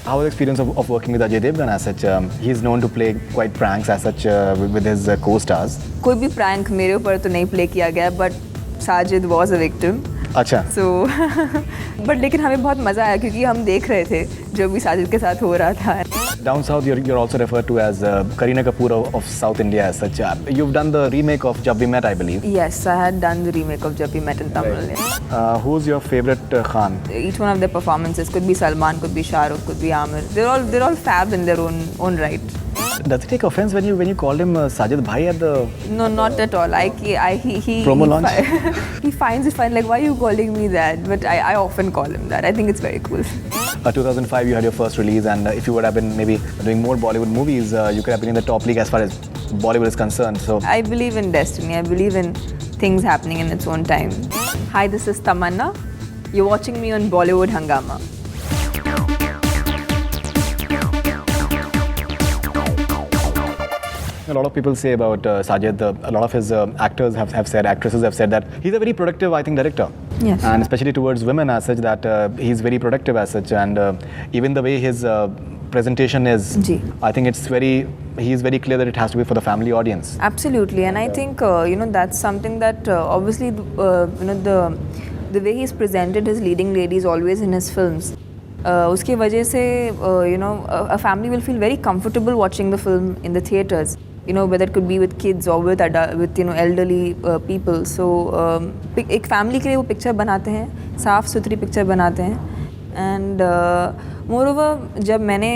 How was the experience of working with Ajay Devgan as such? He's known to play quite pranks as such with his co-stars. कोई भी prank मेरे ऊपर तो नहीं play किया गया, but Sajid was a victim. अच्छा. So, but लेकिन हमें बहुत मज़ा आया क्योंकि हम देख रहे थे जो भी साजिद के साथ हो रहा था. Down south, you're also referred to as Kareena Kapoor of South India as such. You've done the remake of Jab We Met, I believe. Yes, I had done the remake of Jab We Met in Tamil. Right. Who's your favorite Khan? Each one of their performances could be Salman, could be Shahrukh, could be Aamir. They're all fab in their own right. Does he take offense when you called him Sajid Bhai at the? No, not at all. He promo launch. He finds it fine. Like, why are you calling me that? But I often call him that. I think it's very cool. 2005, you had your first release, and if you would have been maybe doing more Bollywood movies, you could have been in the top league as far as Bollywood is concerned. So I believe in destiny. I believe in things happening in its own time. Hi, this is Tamannah. You're watching me on Bollywood Hungama. A lot of people say about Sajid, a lot of his actresses have said that he's a very productive, I think, director. Yes. And especially towards women as such, that he's very productive as such. And even the way his presentation is, I think he's very clear that it has to be for the family audience. Absolutely. And I think, that's something that obviously, the way he's presented his leading ladies always in his films. Uski wajah se, a family will feel very comfortable watching the film in the theatres. Whether it could be with kids or with elderly people. So, एक family के लिए वो picture बनाते हैं, साफ सुथरी picture बनाते हैं. And moreover, जब मैंने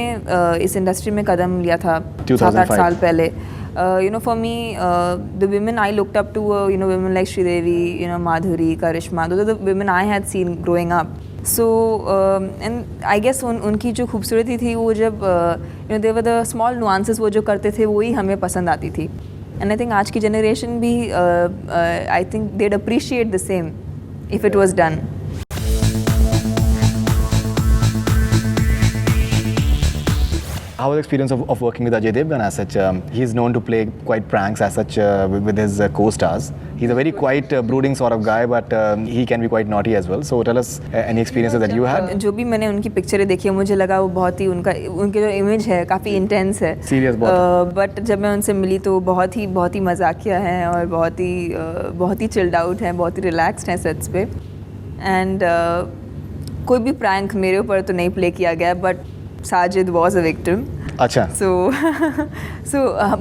इस industry में कदम लिया था 7-8 साल पहले, for me, the women I looked up to were, women like Sridevi, Madhuri, Karishma. Those are the women I had seen growing up. So, and I guess उनकी जो खूबसूरती थी वो जब they were the small nuances वो जो करते थे वो ही हमें पसंद आती थी. And I think आज की generation भी I think they'd appreciate the same if it was done. How was the experience of working with Ajay Devgan as such? He's known to play quite pranks as such with his co-stars. He's a very quite brooding sort of guy, but he can be quite naughty as well. So tell us any experiences that you had. जो भी मैंने उनकी पिक्चरें देखी है मुझे लगा वो बहुत ही उनके जो इमेज है काफ़ी इंटेंस है. Serious बहुत. But जब मैं उनसे मिली तो बहुत ही मजाकिया है और बहुत ही chilled out है, बहुत ही relaxed हैं sets पे. And कोई भी prank मेरे ऊपर तो नहीं play किया गया, but Sajid was a victim. अच्छा. So,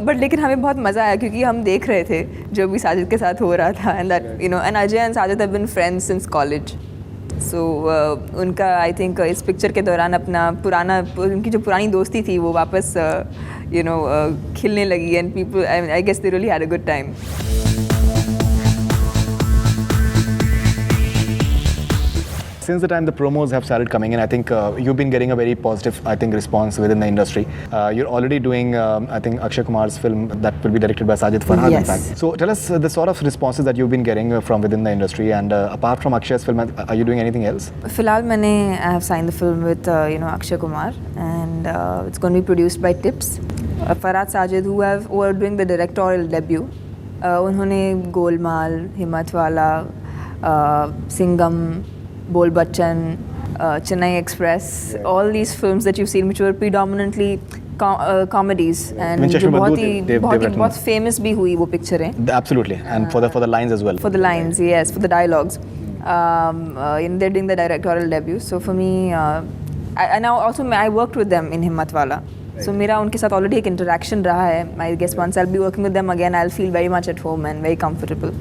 but लेकिन हमें बहुत मज़ा आया क्योंकि हम देख रहे थे जो भी साजिद के साथ हो रहा था. And that, and Ajay and Sajid have been friends since college. So, उनका I think इस पिक्चर के दौरान उनकी जो पुरानी दोस्ती थी वो वापस खिलने लगी. And people, I guess they really had a good time. Since the time the promos have started coming in, I think you've been getting a very positive, response within the industry. You're already doing, I think, Akshay Kumar's film that will be directed by Sajid Farhad, yes. in fact. So tell us the sort of responses that you've been getting from within the industry, and apart from Akshay's film, are you doing anything else? फिलहाल I have signed the film with Akshay Kumar, and it's going to be produced by Tips. Farhad Sajid, who are doing the directorial debut. उन्होंने Golmaal, Himmatwala, Singham, Bol Bachchan, Chennai Express, all these films that you've seen which were predominantly comedies and जो बहुत famous भी हुई वो picture है. Absolutely, and for the lines as well. For the lines, yes, for the dialogues. They're doing the directorial debut. So for me, I worked with them in Himmatwala. So मेरा उनके साथ already एक interaction रहा है. I guess once I'll be working with them again, I'll feel very much at home and very comfortable.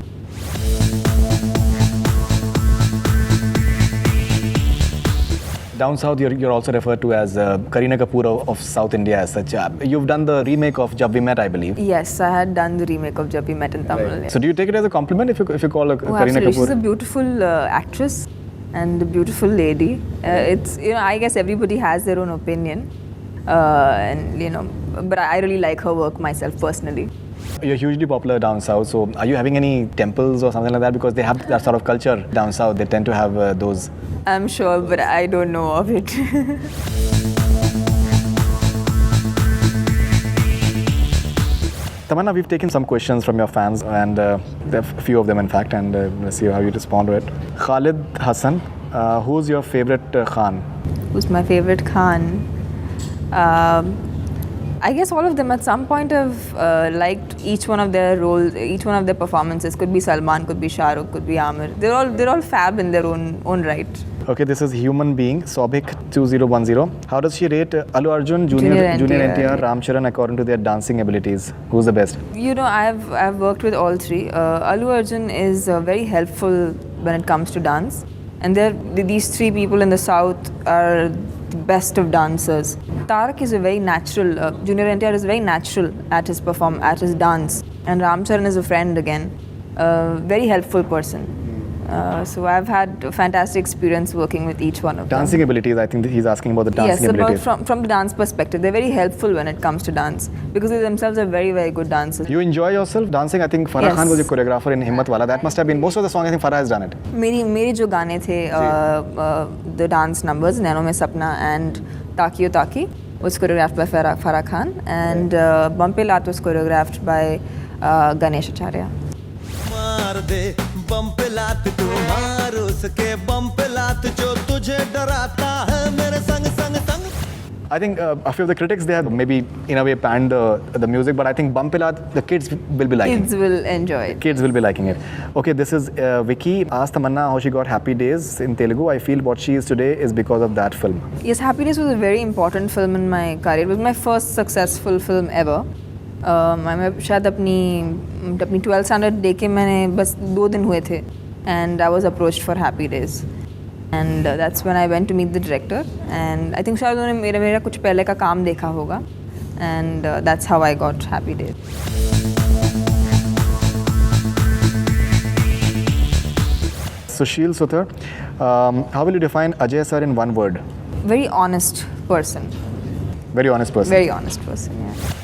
Down south, you're also referred to as Kareena Kapoor of South India as such. You've done the remake of Jab We Met, I believe. Yes, I had done the remake of Jab We Met in Tamil. Right. So do you take it as a compliment if you call Kareena absolutely. Kapoor? She's a beautiful actress and a beautiful lady. It's I guess everybody has their own opinion, but I really like her work myself personally. You're hugely popular down south, so are you having any temples or something like that? Because they have that sort of culture down south. They tend to have those. I'm sure, but I don't know of it. Tamannah, we've taken some questions from your fans, and there are a few of them, in fact, and let's see how you respond to it. Khalid Hassan, who's your favorite Khan? Who's my favorite Khan? I guess all of them at some point have liked each one of their roles, each one of their performances. Could be Salman, could be Shahrukh, could be Aamir. They're all fab in their own right. Okay, this is Human Being, Sobhik 2010. How does she rate Allu Arjun, Junior NTR, Ram Charan according to their dancing abilities? Who's the best? You know, I've worked with all three. Allu Arjun is very helpful when it comes to dance, and these three people in the south are the best of dancers. Tarak is a very natural. Junior NTR is very natural at his dance, and Ram Charan is a friend again, very helpful person. So I've had a fantastic experience working with each one of them. Dancing abilities, I think he's asking about the dancing abilities. Yes, from the dance perspective. They're very helpful when it comes to dance because they themselves are very, very good dancers. You enjoy yourself dancing? I think Farah Khan was your choreographer in Himmatwala. That must have been, most of the songs I think Farah has done it. मेरे जो गाने थे, the dance numbers, Nano Mein Sapna and Takiyo Taki was choreographed by Farah Khan, and Bumpe Lat was choreographed by Ganesh Acharya. मार दे बम पे लात तू मार उसके बम पे लात जो तुझे डराता है मेरे संग संग संग. I think a few of the critics, they have maybe in a way panned the music, but I think Bum Pilat, the kids will be liking it. Kids will enjoy it. Kids will be liking it. Okay, this is Vicky. Asked Tamannah how she got Happy Days in Telugu. I feel what she is today is because of that film. Yes, Happy Days was a very important film in my career. It was my first successful film ever. मैं शायद अपनी 12th standard day के मैंने बस 2 दिन हुए थे, and I was approached for Happy Days, and that's when I went to meet the director, and I think शायद उन्होंने मेरा कुछ पहले का काम देखा होगा, and that's how I got Happy Days. Sushil Suthar, how will you define Ajay sir in one word? Very honest person. Very honest person. Very honest person, yeah.